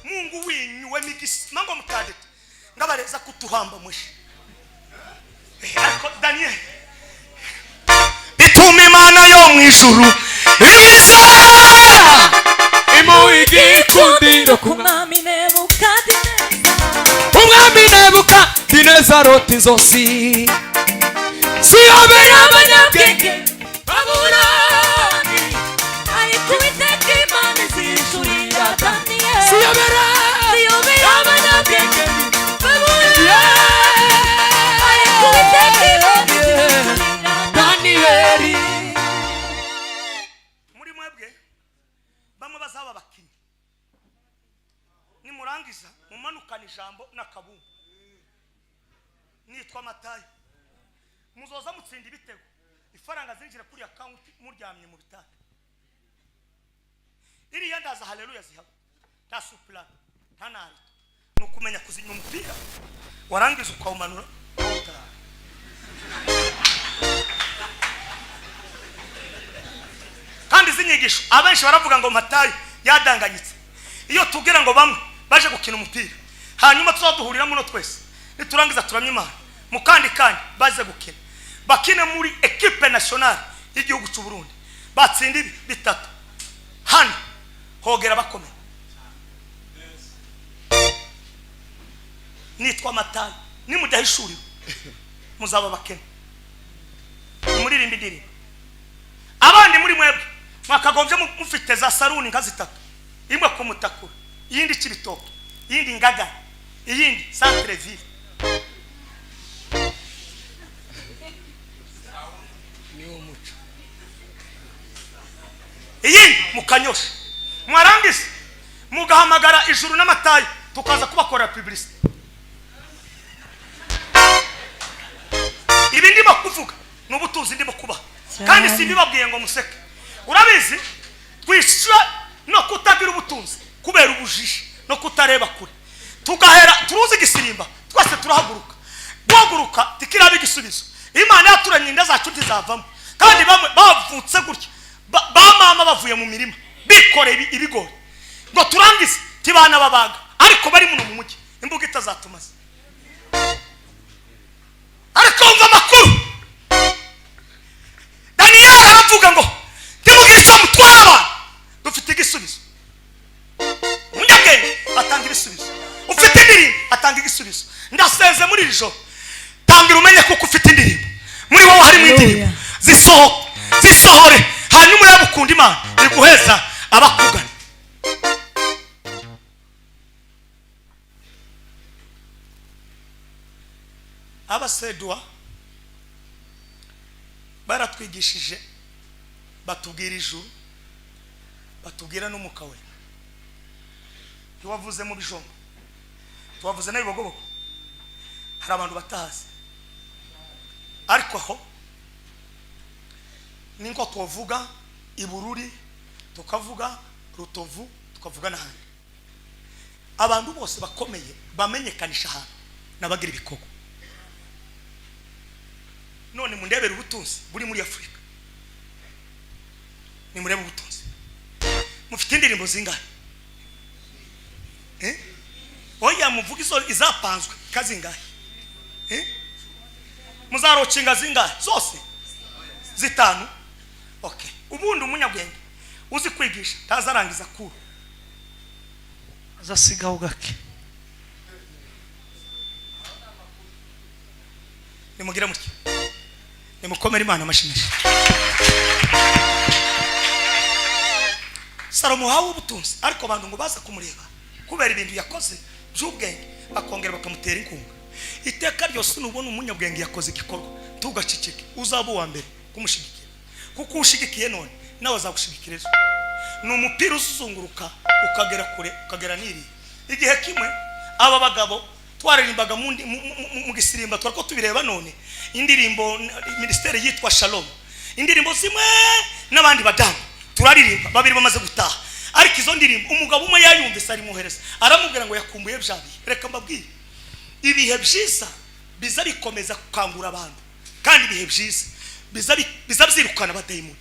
A: Mungu winyu wemigisi mango mutadeta ngabareza kutuhamba mwishi. Ariko Daniel bituma Imana yo mwijuru
C: imugikundiro
B: umwami
C: Nebukadineza rota inzozi siyobera abanyabwenge
B: Babuloni ariko Uwiteka Imana izishurira Daniel
C: siyobera
B: abanyabwenge Babuloni ariko Uwiteka Imana izishurira
C: Daniel.
A: muri mwebwe bamwe bazaba bakinyi nimwarangiza mumanukana ijambo n'akabumbu. Nitwa Matayo. Muzoza mutsinda ibitego, ifaranga zinjira kuri account muryamye mu bitanda. Iriya ndaza haleluya zihaba. Ta supla ntanari. Nukumenya kuzinya umupira warangiza ukawumanura. Kandi zinyigisho abenshi baravuga ngo Matayo yadanganyitse. Iyo tubwira ngo bamwe baje gukina umupira, hanyuma tuzaduhurira muno twese niturangiza turamye Imana mukandi kandi baze gukina, bakine muri equipe nationale y'igihugu cy'u Burundi, batsinda bitatu hano hogera bakomeye. Nitwa Matayo. Nimudahishuriwe muzaba bakene. Muririmba indirimbo. Abandi muri mwebwe mwakagombye mufite za saruni nka zitatu, imwe ku Mutakura, iyindi Kibitoke, iyindi Ngagara, iyindi Centre Ville. Niwo muco. Iyindi mukanyosha. Mwarangiza mugahamagara ijuru n'Amatayo tukaza kubakora publicity. Ibi ndimo kuvuga n'ubutunzi ndimo kuba, kandi simbibabwiye ngo museke. Urabizi twishura no kutagira ubutunzi kubera ubujiji no kutareba kure. Tugahera turuzi IGISIRIMBA twese turahaguruka. Guhaguruka tikirabe igisubizo. Imana yaturanye inda zacu ntizavamo. Kandi bamwe bavutse gutya ba mama bavuye mu mirima bikore ibigori ngo turangize tibana babaga, ariko bari muno mu mujyi imbuga itazatumaze. Ariko umva makuru Daniel aravuga ngo ndimugire icyo mutwara, dufite igisubizo. Munyabwenge atanga ibisubizo, ufite indirimbo atanga igisubizo. Ndaseze muri iri joro tangira umenye kuko ufite indirimbo muri wowe, harimo indirimbo zisohore, hanyuma urabukunda Imana iguheza abakugana. Abasedwa baratwigishije, batubwira ijuru, batubwira n'umuka we. Tuwavuze mu bijombo, tuwavuze n'ibibogoboko. Hari abantu batazi, ariko aho ninko tuvuga Ibururi, tukavuga Rutovu, tukavuga n'ahandi. Abantu bose bakomeye bamenyekanisha ahantu nabagira ibikogo. None mundebera ubutunzi buri muri Afrika, ni murebe ubutunzi. Mufite indirimbo zingahe? Oya muvuga izo izapanzwe kazingahe? Muzarocinga zingahe? Zose zitanu. Okay. Ubundi umunyabwenge uzi kwigisha tazarangiza kuru
D: azasigaho gake.
A: Nimugira mutya, nimukomere Imana amashimisha. Salomo hawo ubutunzi, ariko abantu ngo baza kumureba kubera ibintu yakoze by'ubwenge, bakongera bakamutera inkunga. Iteka ryose nubona umunyabwenge yakoze igikorwa tugacicike, uzaba uwa mbere kumushigikira, kuko ushigikiye none nawe azagushigikira ejo. Ni umupira uzunguruka ukagera kure, ukagera niri. Igihe kimwe aba bagabo twaririmbaga mu Gisirimba, twariko tubireba none indirimbo ministeri yitwa Shalom, indirimbo zimwe n'abandi badamu turaririmba, babiri bamaze gutaha. Ariko izo ndirimbo umugabo umwe yayumvise ari muhereza, aramubwira ngo yakumbuye byabi. Reka mbabwire, ibihe byiza biza bikomeza kukangura abantu, kandi ibihe byiza biza byirukana abadayimoni.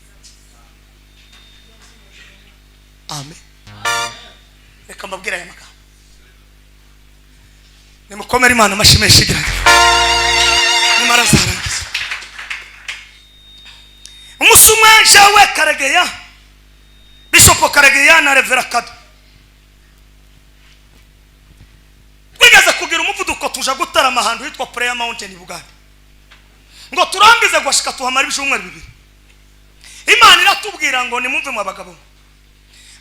A: Amen. Reka mbabwire aya magambo, nimukomere Imana amashimisha igira nimara zarangiza. Umusumwe jawe Karegeya, Bishop Karegeya na Reverend Kado twigeze kugira umuvuduko tuja gutarama ahantu hitwa Prayer Mountain Buganda, ngo turangize gwashika tuhamara ibishumwe bibiri. Imana iratubwira ngo nimumve mu abagabo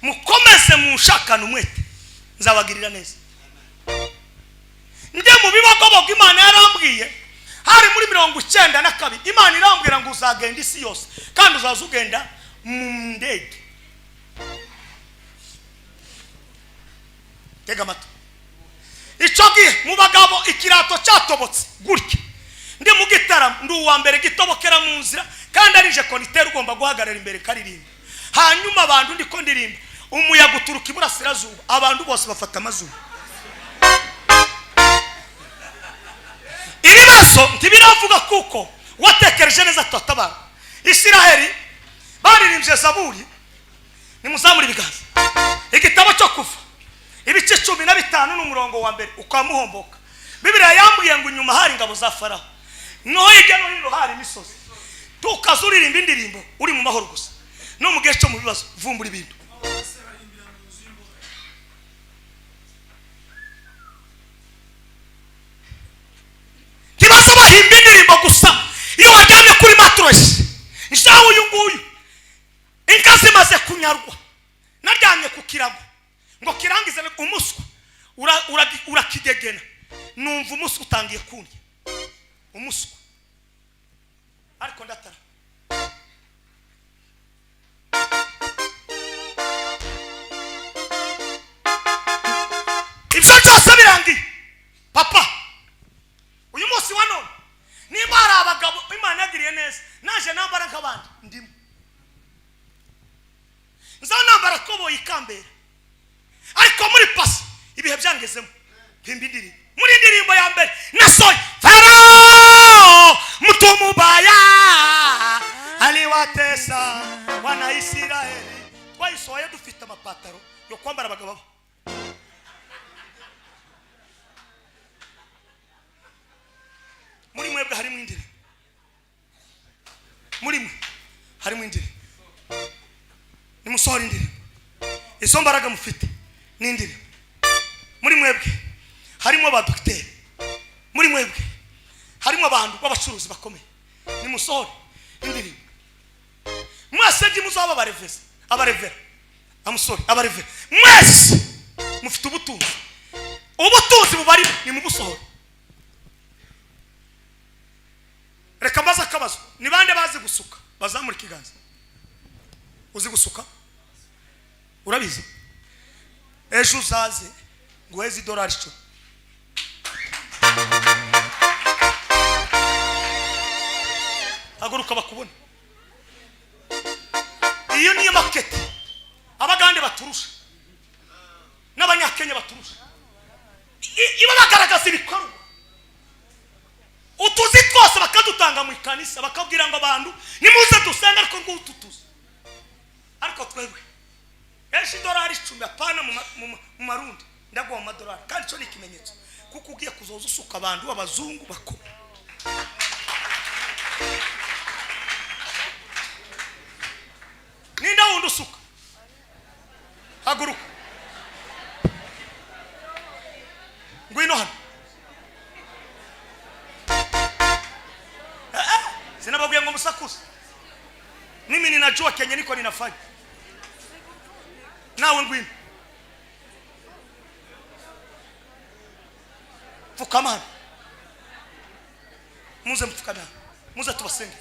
A: mukomeze mushakana umwete, nzabagirira neza. Njye mu bibagoboga Imana yarambwiye hari muri 92 Imana irambwira ngo uzagenda isi yose, kandi uzaza ugenda mu ndege. Tega amato, icyo gihe mu bagabo ikirato cyatobotse gutya ndi mu gitaramo ndi uwa mbere gitobokera mu nzira kandi arije koniteri ugomba guhagarara imbere karirimba hanyuma abantu ndiko ndirimba umuyaga uturuka iburasirazuba abantu bose bafata amazuru ibibazo ntibiravuga kuko watekereje neza tutabara Isiraheli baririmbye Zaburi nimuzamura ibiganza igitabo cyo kuva ibice 15 n'umurongo wa mbere ukamuhomboka Bibiliya yambwiye ngo nyuma hari ingabo za Faraho no hirya no hino hari imisozi tukazuririmba indirimbo uri mu mahoro gusa no mu gihe cyo mu bibazo vumbura ibintu kibazo bahimba indirimbo gusa iyo wajyanye kuri mattress njawe uyu nguyu inkazi maze kunyarwa naryanye ku kirago ngo kirangize umuswa urakidegena numva umuswa utangiye kundya umuswa ariko ndatara ibyo byose birangiye papa uyu munsi wa none niba hari abagabo Imana yagiriye neza naje nambara nk'abandi ndimo nzaho nambara koboyi ikambera ariko muri pasi ibihe byangezemo pimba indirimbo muri indirimbo ya mbere nasoye Farao mtumubaya aliwatesa wana Isiraheli twayisohoye dufite amapataro yo kwambara abagabo muri mwebwe harimo indirimbo muri mwe harimo indirimbo nimusohora indirimbo izo mbaraga mufite n'indirimbo muri mwebwe harimo abadokiteri muri mwebwe harimo abantu b'abacuruzi bakomeye nimusohora indirimbo mwese muzaba bareveza abarevera amusore abarevera mwese mufite ubutunzi bubari ni mu gusohora reka mbaza akabazo ni bande bazi gusuka bazamura ikiganza uzi gusuka urabizi ejo uzaze nguheze $10 haguruka bakubona iyo niyo market abagande baturusha n'abanyakenya baturusha iba bagaragaza ibikorwa utuzi twose bakadutanga mu ikanisa bakabwira ngo abantu nimuze dusenga ariko ngo ututuze ariko twebwe ejo $10 apana mu marundi ndaguha $1 kandi cyo ni ikimenyetso kuko ugiye kuzoza usuka abantu abazungu bako ninda wundi usuka haguruka ngwino hano sinababwiye ngo musakuze mimi ninajua Kenya niko ninafanya nawe ngwino fukamana muze mfukana muze tubasenge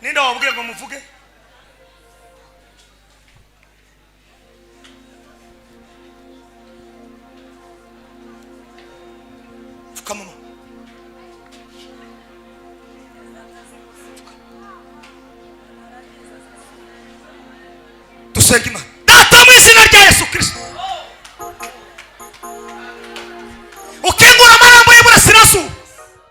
A: ninda wabwiye ngo muvuge fukamama dusenge Imana data mu izina rya Yesu Kristo